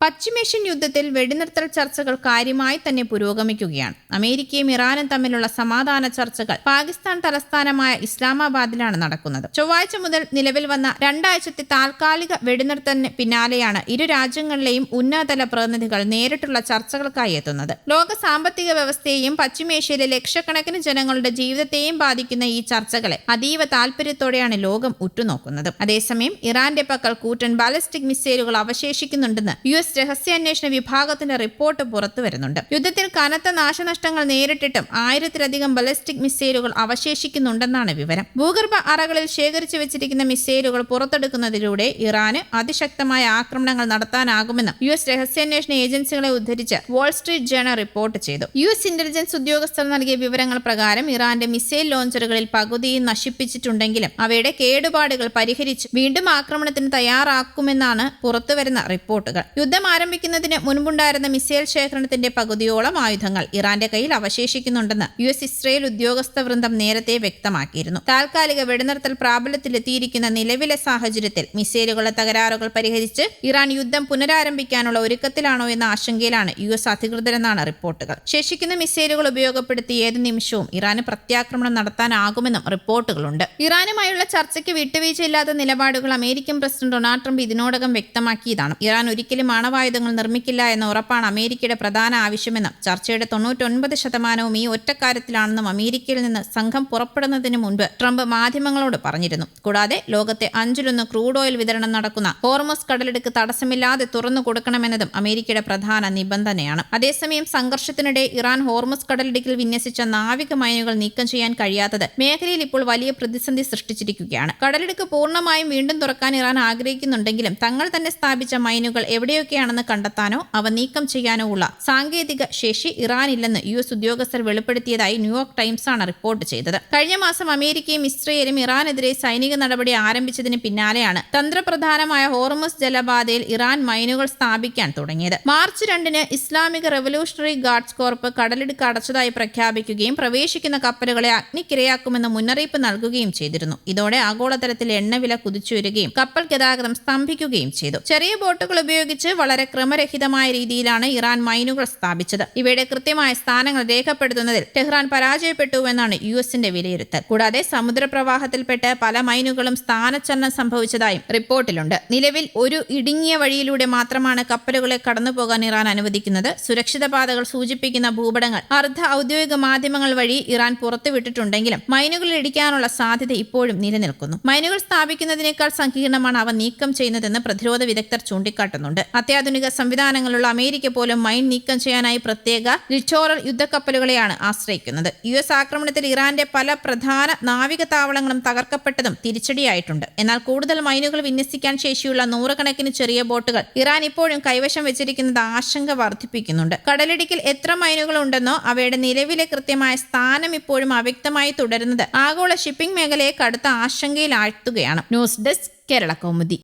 പശ്ചിമേഷ്യൻ യുദ്ധത്തിൽ വെടിനിർത്തൽ ചർച്ചകൾ കാര്യമായി തന്നെ പുരോഗമിക്കുകയാണ്. അമേരിക്കയും ഇറാനും തമ്മിലുള്ള സമാധാന ചർച്ചകൾ പാകിസ്ഥാൻ തലസ്ഥാനമായ ഇസ്ലാമാബാദിലാണ് നടക്കുന്നത്. ചൊവ്വാഴ്ച മുതൽ നിലവിൽ വന്ന രണ്ടാഴ്ചത്തെ താൽക്കാലിക വെടിനിർത്തലിന് പിന്നാലെയാണ് ഇരു രാജ്യങ്ങളിലെയും ഉന്നതതല പ്രതിനിധികൾ നേരിട്ടുള്ള ചർച്ചകൾക്കായി എത്തുന്നത്. ലോക സാമ്പത്തിക വ്യവസ്ഥയെയും പശ്ചിമേഷ്യയിലെ ലക്ഷക്കണക്കിന് ജനങ്ങളുടെ ജീവിതത്തെയും ബാധിക്കുന്ന ഈ ചർച്ചകളെ അതീവ താൽപര്യത്തോടെയാണ് ലോകം ഉറ്റുനോക്കുന്നത്. അതേസമയം ഇറാന്റെ പക്കൽ കൂറ്റൻ ബാലിസ്റ്റിക് മിസൈലുകൾ അവശേഷിക്കുന്നുണ്ടെന്ന് US രഹസ്യാന്വേഷണ വിഭാഗത്തിന്റെ റിപ്പോർട്ട് പുറത്തുവരുന്നുണ്ട്. യുദ്ധത്തിൽ കനത്ത നാശനഷ്ടങ്ങൾ നേരിട്ടിട്ടും 1000-ലധികം ബലിസ്റ്റിക് മിസൈലുകൾ അവശേഷിക്കുന്നുണ്ടെന്നാണ് വിവരം. ഭൂഗർഭ അറകളിൽ ശേഖരിച്ചു വെച്ചിരിക്കുന്ന മിസൈലുകൾ പുറത്തെടുക്കുന്നതിലൂടെ ഇറാന് അതിശക്തമായ ആക്രമണങ്ങൾ നടത്താനാകുമെന്ന് US രഹസ്യാന്വേഷണ ഏജൻസികളെ ഉദ്ധരിച്ച് വാൾ സ്ട്രീറ്റ് ജേണൽ റിപ്പോർട്ട് ചെയ്തു. US ഇന്റലിജൻസ് ഉദ്യോഗസ്ഥർ നൽകിയ വിവരങ്ങൾ പ്രകാരം ഇറാന്റെ മിസൈൽ ലോഞ്ചറുകളിൽ പകുതിയും നശിപ്പിച്ചിട്ടുണ്ടെങ്കിലും അവയുടെ കേടുപാടുകൾ പരിഹരിച്ച് വീണ്ടും ആക്രമണത്തിന് തയ്യാറാക്കുമെന്നാണ് പുറത്തുവരുന്ന റിപ്പോർട്ടുകൾ. യുദ്ധം ആരംഭിക്കുന്നതിന് മുൻപുണ്ടായിരുന്ന മിസൈൽ ശേഖരണത്തിന്റെ പകുതിയോളം ആയുധങ്ങൾ ഇറാന്റെ കയ്യിൽ അവശേഷിക്കുന്നുണ്ടെന്ന് US ഇസ്രയേൽ ഉദ്യോഗസ്ഥ വൃന്ദം നേരത്തെ വ്യക്തമാക്കിയിരുന്നു. താൽക്കാലിക വെടിനിർത്തൽ പ്രാബല്യത്തിലെത്തിയിരിക്കുന്ന നിലവിലെ സാഹചര്യത്തിൽ മിസൈലുകളുടെ തകരാറുകൾ പരിഹരിച്ച് ഇറാൻ യുദ്ധം പുനരാരംഭിക്കാനുള്ള ഒരുക്കത്തിലാണോ എന്ന ആശങ്കയിലാണ് US അധികൃതരെന്നാണ് റിപ്പോർട്ടുകൾ. ശേഷിക്കുന്ന മിസൈലുകൾ ഉപയോഗപ്പെടുത്തി ഏത് നിമിഷവും ഇറാന് പ്രത്യാക്രമണം നടത്താനാകുമെന്നും റിപ്പോർട്ടുകളുണ്ട്. ഇറാനുമായുള്ള ചർച്ചയ്ക്ക് വിട്ടുവീഴ്ചയില്ലാത്ത നിലപാടുകൾ അമേരിക്കൻ പ്രസിഡന്റ് ഡൊണാൾഡ് ട്രംപ് ഇതിനോടകം വ്യക്തമാക്കിയതാണ്. ഇറാൻ ഒരിക്കലും ആണവായുധങ്ങൾ നിർമ്മിക്കില്ല എന്ന ഉറപ്പാണ് അമേരിക്കയുടെ പ്രധാന ആവശ്യമെന്നും ചർച്ചയുടെ 99% ഈ ഒറ്റക്കാര്യത്തിലാണെന്നും അമേരിക്കയിൽ നിന്ന് സംഘം പുറപ്പെടുന്നതിന് മുൻപ് ട്രംപ് മാധ്യമങ്ങളോട് പറഞ്ഞിരുന്നു. കൂടാതെ ലോകത്തെ 5-1 ക്രൂഡ് ഓയിൽ വിതരണം നടക്കുന്ന ഹോർമസ് കടലിടുക്ക് തടസ്സമില്ലാതെ തുറന്നു കൊടുക്കണമെന്നതും അമേരിക്കയുടെ പ്രധാന നിബന്ധനയാണ്. അതേസമയം സംഘർഷത്തിനിടെ ഇറാൻ ഹോർമസ് കടലിടുക്കിൽ വിന്യസിച്ച നാവിക മൈനുകൾ നീക്കം ചെയ്യാൻ കഴിയാത്തത് മേഖലയിൽ ഇപ്പോൾ വലിയ പ്രതിസന്ധി സൃഷ്ടിച്ചിരിക്കുകയാണ്. കടലിടുക്ക് പൂർണ്ണമായും വീണ്ടും തുറക്കാൻ ഇറാൻ ആഗ്രഹിക്കുന്നുണ്ടെങ്കിലും തങ്ങൾ തന്നെ സ്ഥാപിച്ച മൈനുകൾ എവിടെയൊക്കെയാണെന്ന് കണ്ടെത്താനോ അവ നീക്കം ചെയ്യാനോ ഉള്ള സാങ്കേതിക ശേഷി ഇറാനില്ലെന്ന് US ഉദ്യോഗസ്ഥർ വെളിപ്പെടുത്തിയതായി ന്യൂയോർക്ക് ടൈംസ് ആണ് റിപ്പോർട്ട് ചെയ്തത്. കഴിഞ്ഞ മാസം അമേരിക്കയും ഇസ്രയേലും ഇറാനെതിരെ സൈനിക നടപടി ആരംഭിച്ചതിന് പിന്നാലെയാണ് തന്ത്രപ്രധാനമായ ഹോർമസ് ജലപാതയിൽ ഇറാൻ മൈനുകൾ സ്ഥാപിക്കാൻ തുടങ്ങിയത്. മാർച്ച് 2-ന് ഇസ്ലാമിക് റവല്യൂഷണറി ഗാർഡ്സ് കോർപ്പ് കടലിടുക്ക് അടച്ചതായി പ്രഖ്യാപിക്കുകയും പ്രവേശിക്കുന്ന കപ്പലുകളെ അഗ്നിക്കിരയാക്കുമെന്ന് മുന്നറിയിപ്പ് നൽകുകയും ചെയ്തിരുന്നു. ഇതോടെ ആഗോളതലത്തിൽ എണ്ണവില കുതിച്ചുയരുകയും കപ്പൽ ഗതാഗതം സ്തംഭിക്കുകയും ചെയ്തു. ചെറിയ ബോട്ടുകൾ ഉപയോഗിച്ച് വളരെ ക്രമരഹിതമായ രീതിയിലാണ് ഇറാൻ മൈനുകൾ സ്ഥാപിച്ചത്. ഇവയുടെ കൃത്യമായ സ്ഥാനങ്ങൾ രേഖപ്പെടുത്തുന്നതിൽ ടെഹ്റാൻ പരാജയപ്പെട്ടുവെന്നാണ് USന്റെ വിലയിരുത്തൽ. കൂടാതെ സമുദ്രപ്രവാഹത്തിൽപ്പെട്ട് പല മൈനുകളും സ്ഥാനചലനം സംഭവിച്ചതായും റിപ്പോർട്ടിലുണ്ട്. നിലവിൽ ഒരു ഇടുങ്ങിയ വഴിയിലൂടെ മാത്രമാണ് കപ്പലുകളെ കടന്നുപോകാൻ ഇറാൻ അനുവദിക്കുന്നത്. സുരക്ഷിത പാതകൾ സൂചിപ്പിക്കുന്ന ഭൂപടങ്ങൾ അർദ്ധ ഔദ്യോഗിക മാധ്യമങ്ങൾ വഴി ഇറാൻ പുറത്തുവിട്ടിട്ടുണ്ടെങ്കിലും മൈനുകൾ ഇടിക്കാനുള്ള സാധ്യത ഇപ്പോഴും നിലനിൽക്കുന്നു. മൈനുകൾ സ്ഥാപിക്കുന്നതിനേക്കാൾ സങ്കീർണമാണ് അവ നീക്കം ചെയ്യുന്നതെന്ന് പ്രതിരോധ വിദഗ്ധർ ചൂണ്ടിക്കാട്ടുന്നുണ്ട്. അത്യാധുനിക സംവിധാനങ്ങളുള്ള അമേരിക്ക പോലും മൈൻ നീക്കം ചെയ്യാനായി പ്രത്യേക ലിറ്റോറൽ യുദ്ധക്കപ്പലുകളെയാണ് ആശ്രയിക്കുന്നത്. US ആക്രമണത്തിൽ ഇറാന്റെ പല പ്രധാന നാവിക താവളങ്ങളും തകർക്കപ്പെട്ടതും തിരിച്ചടിയായിട്ടുണ്ട്. എന്നാൽ കൂടുതൽ മൈനുകൾ വിന്യസിക്കാൻ ശേഷിയുള്ള നൂറുകണക്കിന് ചെറിയ ബോട്ടുകൾ ഇറാൻ ഇപ്പോഴും കൈവശം വെച്ചിരിക്കുന്നത് ആശങ്ക വർദ്ധിപ്പിക്കുന്നുണ്ട്. കടലിടുക്കിൽ എത്ര മൈനുകൾ ഉണ്ടെന്നോ അവയുടെ നിലവിലെ കൃത്യമായ സ്ഥാനം ഇപ്പോഴും അവ്യക്തമായി തുടരുന്നത് ആഗോള ഷിപ്പിംഗ് മേഖലയെ കടുത്ത ആശങ്കയിലാഴ്ത്തുകയാണ്. News desk Kerala Kaumudi.